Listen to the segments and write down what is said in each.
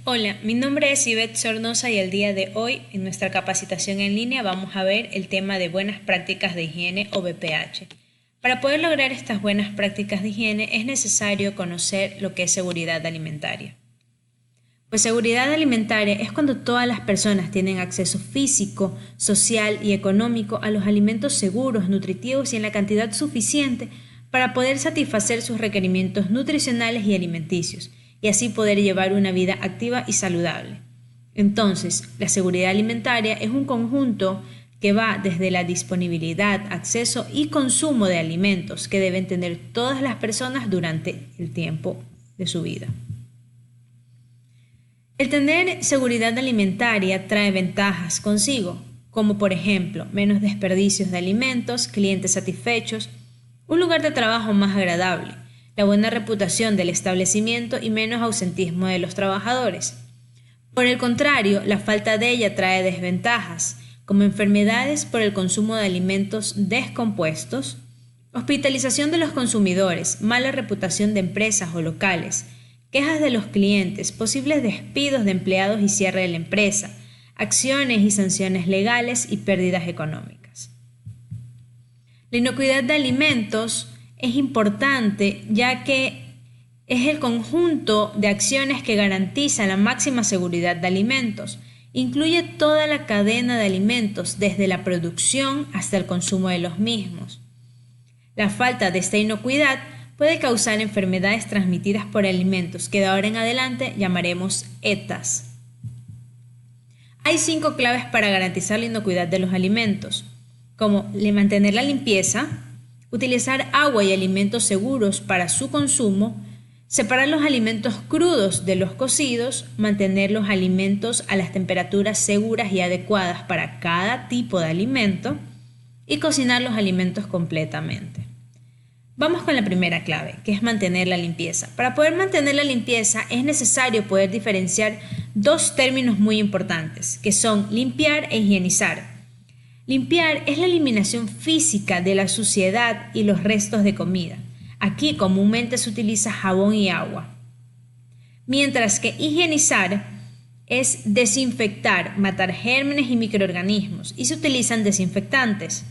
Hola, mi nombre es Ivette Sornosa y el día de hoy en nuestra capacitación en línea vamos a ver el tema de buenas prácticas de higiene o BPH. Para poder lograr estas buenas prácticas de higiene es necesario conocer lo que es seguridad alimentaria. Pues seguridad alimentaria es cuando todas las personas tienen acceso físico, social y económico a los alimentos seguros, nutritivos y en la cantidad suficiente para poder satisfacer sus requerimientos nutricionales y alimenticios, y así poder llevar una vida activa y saludable. Entonces, la seguridad alimentaria es un conjunto que va desde la disponibilidad, acceso y consumo de alimentos que deben tener todas las personas durante el tiempo de su vida. El tener seguridad alimentaria trae ventajas consigo, como por ejemplo menos desperdicios de alimentos, clientes satisfechos, un lugar de trabajo más agradable, la buena reputación del establecimiento y menos ausentismo de los trabajadores. Por el contrario, la falta de ella trae desventajas, como enfermedades por el consumo de alimentos descompuestos, hospitalización de los consumidores, mala reputación de empresas o locales, quejas de los clientes, posibles despidos de empleados y cierre de la empresa, acciones y sanciones legales y pérdidas económicas. La inocuidad de alimentos es importante ya que es el conjunto de acciones que garantiza la máxima seguridad de alimentos. Incluye toda la cadena de alimentos, desde la producción hasta el consumo de los mismos. La falta de esta inocuidad puede causar enfermedades transmitidas por alimentos, que de ahora en adelante llamaremos ETAs. Hay 5 claves para garantizar la inocuidad de los alimentos, como mantener la limpieza, utilizar agua y alimentos seguros para su consumo, separar los alimentos crudos de los cocidos, mantener los alimentos a las temperaturas seguras y adecuadas para cada tipo de alimento y cocinar los alimentos completamente. Vamos con la primera clave, que es mantener la limpieza. Para poder mantener la limpieza es necesario poder diferenciar 2 términos muy importantes, que son limpiar e higienizar. Limpiar es la eliminación física de la suciedad y los restos de comida. Aquí comúnmente se utiliza jabón y agua. Mientras que higienizar es desinfectar, matar gérmenes y microorganismos, y se utilizan desinfectantes.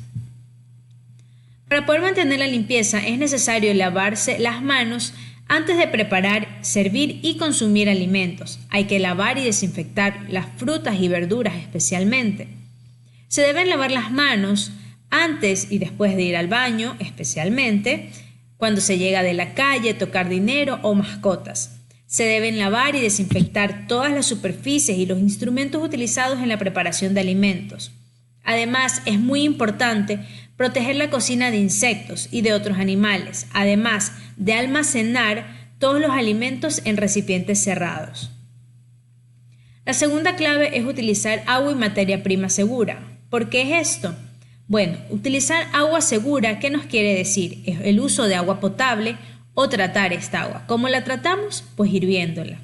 Para poder mantener la limpieza es necesario lavarse las manos antes de preparar, servir y consumir alimentos. Hay que lavar y desinfectar las frutas y verduras especialmente. Se deben lavar las manos antes y después de ir al baño, especialmente cuando se llega de la calle, tocar dinero o mascotas. Se deben lavar y desinfectar todas las superficies y los instrumentos utilizados en la preparación de alimentos. Además, es muy importante proteger la cocina de insectos y de otros animales, además de almacenar todos los alimentos en recipientes cerrados. La segunda clave es utilizar agua y materia prima segura. ¿Por qué es esto? Bueno, utilizar agua segura, ¿qué nos quiere decir? Es el uso de agua potable o tratar esta agua. ¿Cómo la tratamos? Pues hirviéndola.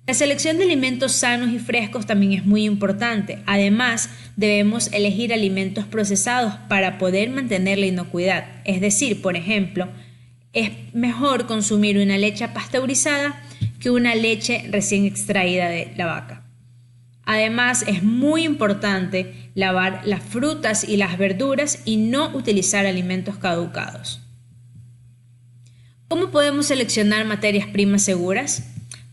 La selección de alimentos sanos y frescos también es muy importante. Además, debemos elegir alimentos procesados para poder mantener la inocuidad. Es decir, por ejemplo, es mejor consumir una leche pasteurizada que una leche recién extraída de la vaca. Además, es muy importante lavar las frutas y las verduras y no utilizar alimentos caducados. ¿Cómo podemos seleccionar materias primas seguras?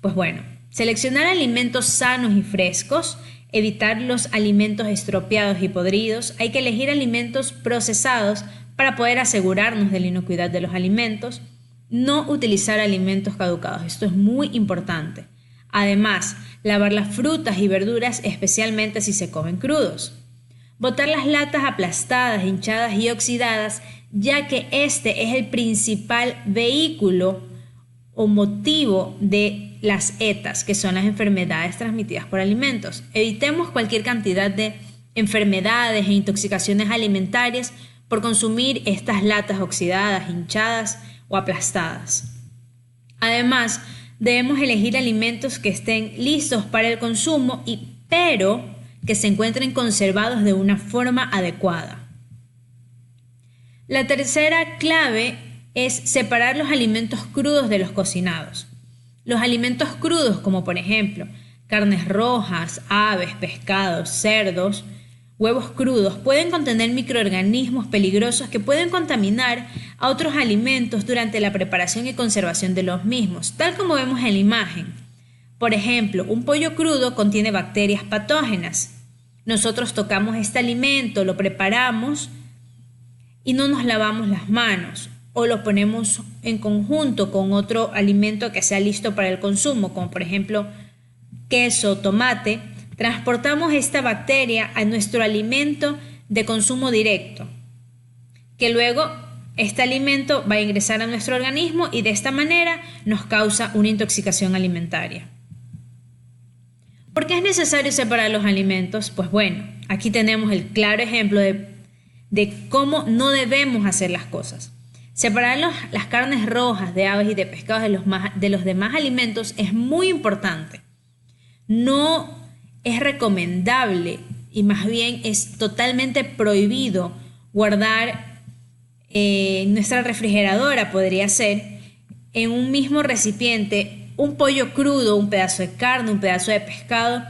Pues bueno, seleccionar alimentos sanos y frescos, evitar los alimentos estropeados y podridos. Hay que elegir alimentos procesados para poder asegurarnos de la inocuidad de los alimentos. No utilizar alimentos caducados, esto es muy importante. Además, lavar las frutas y verduras, especialmente si se comen crudos. Botar las latas aplastadas, hinchadas y oxidadas, ya que este es el principal vehículo o motivo de las ETAs, que son las enfermedades transmitidas por alimentos. Evitemos cualquier cantidad de enfermedades e intoxicaciones alimentarias por consumir estas latas oxidadas, hinchadas o aplastadas. Además, debemos elegir alimentos que estén listos para el consumo, pero que se encuentren conservados de una forma adecuada. La tercera clave es separar los alimentos crudos de los cocinados. Los alimentos crudos, como por ejemplo carnes rojas, aves, pescados, cerdos, huevos crudos, pueden contener microorganismos peligrosos que pueden contaminar a otros alimentos durante la preparación y conservación de los mismos, tal como vemos en la imagen. Por ejemplo, un pollo crudo contiene bacterias patógenas. Nosotros tocamos este alimento, lo preparamos y no nos lavamos las manos, o lo ponemos en conjunto con otro alimento que sea listo para el consumo, como por ejemplo queso, tomate. Transportamos esta bacteria a nuestro alimento de consumo directo, que luego este alimento va a ingresar a nuestro organismo y de esta manera nos causa una intoxicación alimentaria. ¿Por qué es necesario separar los alimentos? Pues bueno, aquí tenemos el claro ejemplo de cómo no debemos hacer las cosas. Separar las carnes rojas de aves y de pescados de los demás alimentos es muy importante. No es recomendable y más bien es totalmente prohibido guardar en nuestra refrigeradora, podría ser, en un mismo recipiente un pollo crudo, un pedazo de carne, un pedazo de pescado,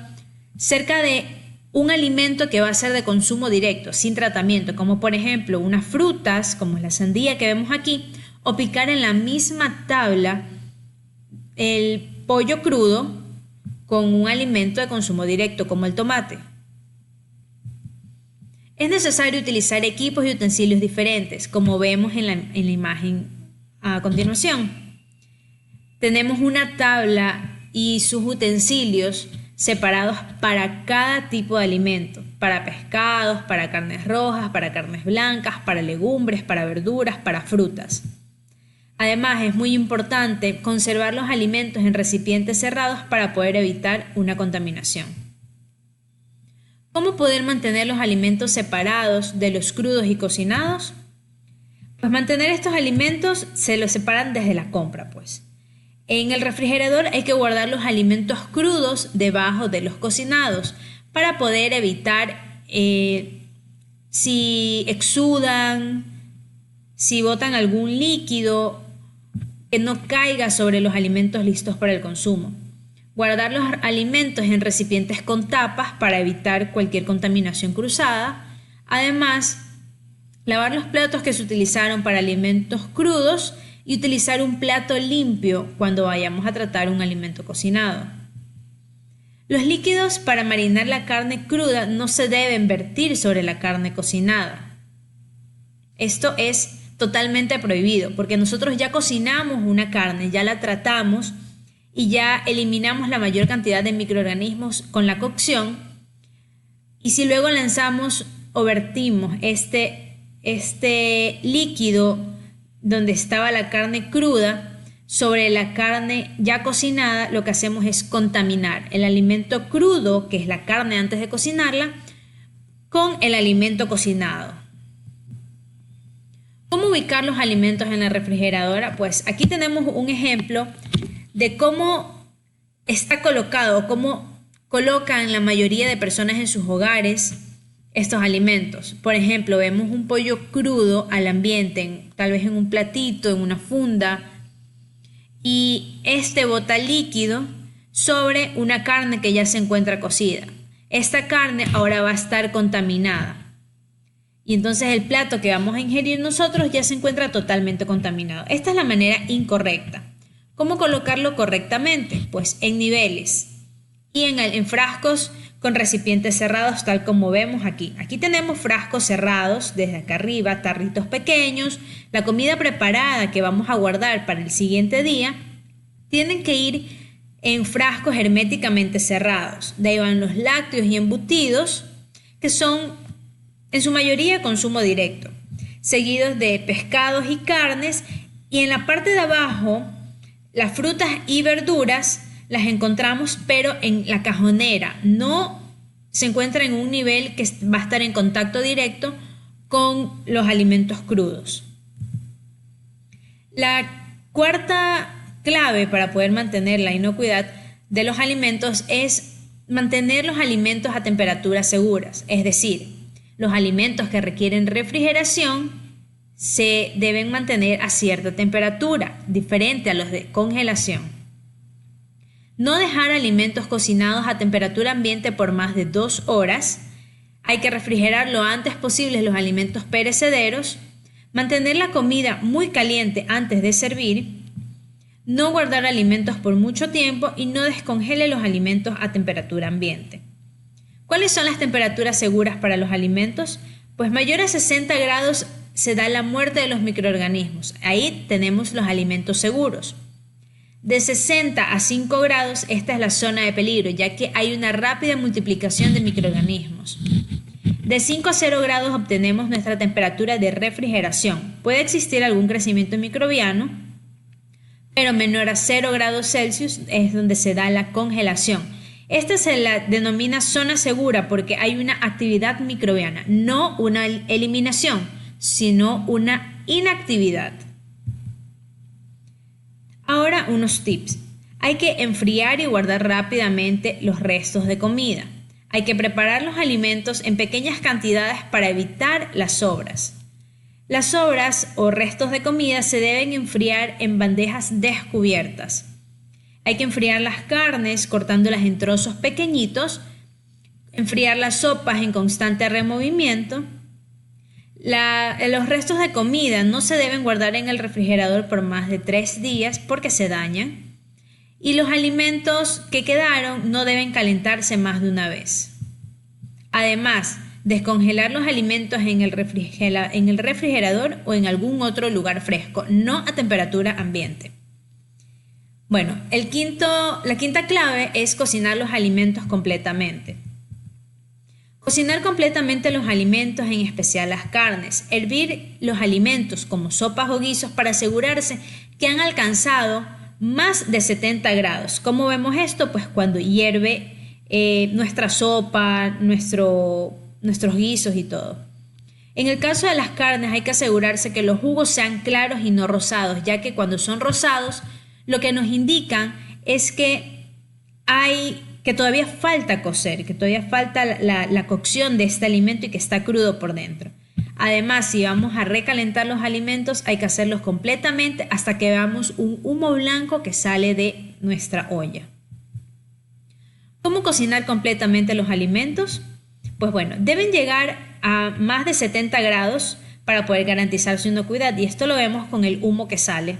cerca de un alimento que va a ser de consumo directo, sin tratamiento, como por ejemplo unas frutas, como la sandía que vemos aquí, o picar en la misma tabla el pollo crudo con un alimento de consumo directo como el tomate. Es necesario utilizar equipos y utensilios diferentes, como vemos en la imagen a continuación. Tenemos una tabla y sus utensilios separados para cada tipo de alimento, para pescados, para carnes rojas, para carnes blancas, para legumbres, para verduras, para frutas. Además, es muy importante conservar los alimentos en recipientes cerrados para poder evitar una contaminación. ¿Cómo poder mantener los alimentos separados de los crudos y cocinados? Pues mantener estos alimentos se los separan desde la compra, pues. En el refrigerador hay que guardar los alimentos crudos debajo de los cocinados para poder evitar si exudan, si botan algún líquido, que no caiga sobre los alimentos listos para el consumo. Guardar los alimentos en recipientes con tapas para evitar cualquier contaminación cruzada. Además, lavar los platos que se utilizaron para alimentos crudos y utilizar un plato limpio cuando vayamos a tratar un alimento cocinado. Los líquidos para marinar la carne cruda no se deben vertir sobre la carne cocinada. Esto es totalmente prohibido porque nosotros ya cocinamos una carne, ya la tratamos y ya eliminamos la mayor cantidad de microorganismos con la cocción, y si luego lanzamos o vertimos este líquido donde estaba la carne cruda sobre la carne ya cocinada, lo que hacemos es contaminar el alimento crudo, que es la carne antes de cocinarla, con el alimento cocinado. ¿Cómo ubicar los alimentos en la refrigeradora? Pues aquí tenemos un ejemplo de cómo está colocado, cómo colocan la mayoría de personas en sus hogares estos alimentos. Por ejemplo, vemos un pollo crudo al ambiente, tal vez en un platito, en una funda, y este bota líquido sobre una carne que ya se encuentra cocida. Esta carne ahora va a estar contaminada. Y entonces el plato que vamos a ingerir nosotros ya se encuentra totalmente contaminado. Esta es la manera incorrecta. ¿Cómo colocarlo correctamente? Pues en niveles y en frascos con recipientes cerrados, tal como vemos aquí. Aquí tenemos frascos cerrados desde acá arriba, tarritos pequeños. La comida preparada que vamos a guardar para el siguiente día tienen que ir en frascos herméticamente cerrados. De ahí van los lácteos y embutidos, que son en su mayoría consumo directo, seguidos de pescados y carnes, y en la parte de abajo las frutas y verduras las encontramos, pero en la cajonera, no se encuentra en un nivel que va a estar en contacto directo con los alimentos crudos. La cuarta clave para poder mantener la inocuidad de los alimentos es mantener los alimentos a temperaturas seguras, es decir, los alimentos que requieren refrigeración se deben mantener a cierta temperatura, diferente a los de congelación. no dejar alimentos cocinados a temperatura ambiente por más de 2 horas, hay que refrigerar lo antes posible los alimentos perecederos, mantener la comida muy caliente antes de servir, no guardar alimentos por mucho tiempo y no descongele los alimentos a temperatura ambiente. ¿Cuáles son las temperaturas seguras para los alimentos? Pues mayor a 60 grados se da la muerte de los microorganismos. Ahí tenemos los alimentos seguros. De 60 a 5 grados, esta es la zona de peligro, ya que hay una rápida multiplicación de microorganismos. De 5 a 0 grados obtenemos nuestra temperatura de refrigeración. Puede existir algún crecimiento microbiano, pero menor a 0 grados Celsius es donde se da la congelación. Esta se la denomina zona segura porque hay una actividad microbiana, no una eliminación, sino una inactividad. Ahora unos tips. Hay que enfriar y guardar rápidamente los restos de comida. Hay que preparar los alimentos en pequeñas cantidades para evitar las sobras. Las sobras o restos de comida se deben enfriar en bandejas descubiertas. Hay que enfriar las carnes cortándolas en trozos pequeñitos, enfriar las sopas en constante removimiento. Los restos de comida no se deben guardar en el refrigerador por más de 3 días porque se dañan. Y los alimentos que quedaron no deben calentarse más de una vez. Además, descongelar los alimentos en el refrigerador o en algún otro lugar fresco, no a temperatura ambiente. Bueno, la quinta clave es cocinar los alimentos completamente. Cocinar completamente los alimentos, en especial las carnes. Hervir los alimentos como sopas o guisos para asegurarse que han alcanzado más de 70 grados. ¿Cómo vemos esto? Pues cuando hierve nuestra sopa, nuestros guisos y todo. En el caso de las carnes hay que asegurarse que los jugos sean claros y no rosados, ya que cuando son rosados lo que nos indican es que todavía falta cocer, que todavía falta la cocción de este alimento y que está crudo por dentro. Además, si vamos a recalentar los alimentos, hay que hacerlos completamente hasta que veamos un humo blanco que sale de nuestra olla. ¿Cómo cocinar completamente los alimentos? Pues bueno, deben llegar a más de 70 grados para poder garantizar su inocuidad y esto lo vemos con el humo que sale.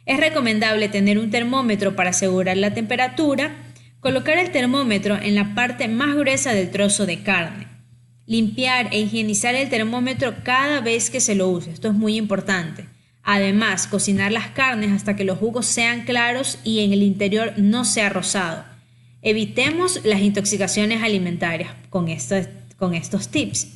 Es recomendable tener un termómetro para asegurar la temperatura, colocar el termómetro en la parte más gruesa del trozo de carne. Limpiar e higienizar el termómetro cada vez que se lo use, esto es muy importante. Además, cocinar las carnes hasta que los jugos sean claros y en el interior no sea rosado. Evitemos las intoxicaciones alimentarias con estos tips.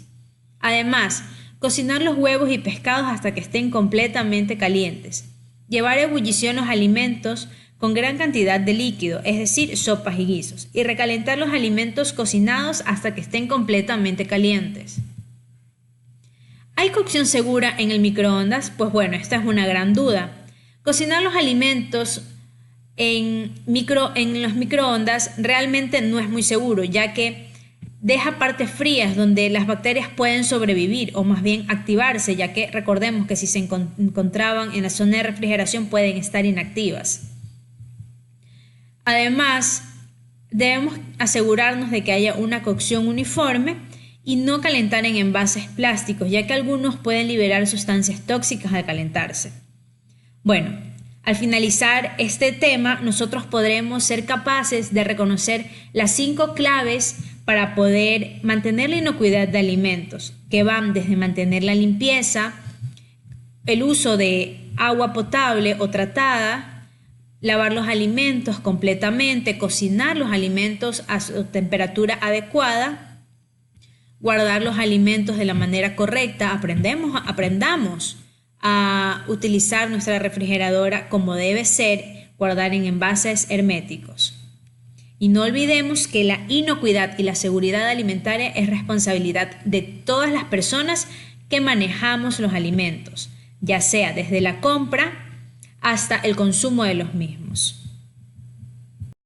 Además, cocinar los huevos y pescados hasta que estén completamente calientes. Llevar a ebullición los alimentos con gran cantidad de líquido, es decir, sopas y guisos, y recalentar los alimentos cocinados hasta que estén completamente calientes. ¿Hay cocción segura en el microondas? Pues bueno, esta es una gran duda. Cocinar los alimentos en los microondas realmente no es muy seguro, ya que deja partes frías donde las bacterias pueden sobrevivir o más bien activarse, ya que recordemos que si se encontraban en la zona de refrigeración pueden estar inactivas. Además, debemos asegurarnos de que haya una cocción uniforme y no calentar en envases plásticos, ya que algunos pueden liberar sustancias tóxicas al calentarse. Bueno, al finalizar este tema, nosotros podremos ser capaces de reconocer las 5 claves para poder mantener la inocuidad de alimentos, que van desde mantener la limpieza, el uso de agua potable o tratada, lavar los alimentos completamente, cocinar los alimentos a su temperatura adecuada, guardar los alimentos de la manera correcta, aprendamos a utilizar nuestra refrigeradora como debe ser, guardar en envases herméticos. Y no olvidemos que la inocuidad y la seguridad alimentaria es responsabilidad de todas las personas que manejamos los alimentos, ya sea desde la compra hasta el consumo de los mismos.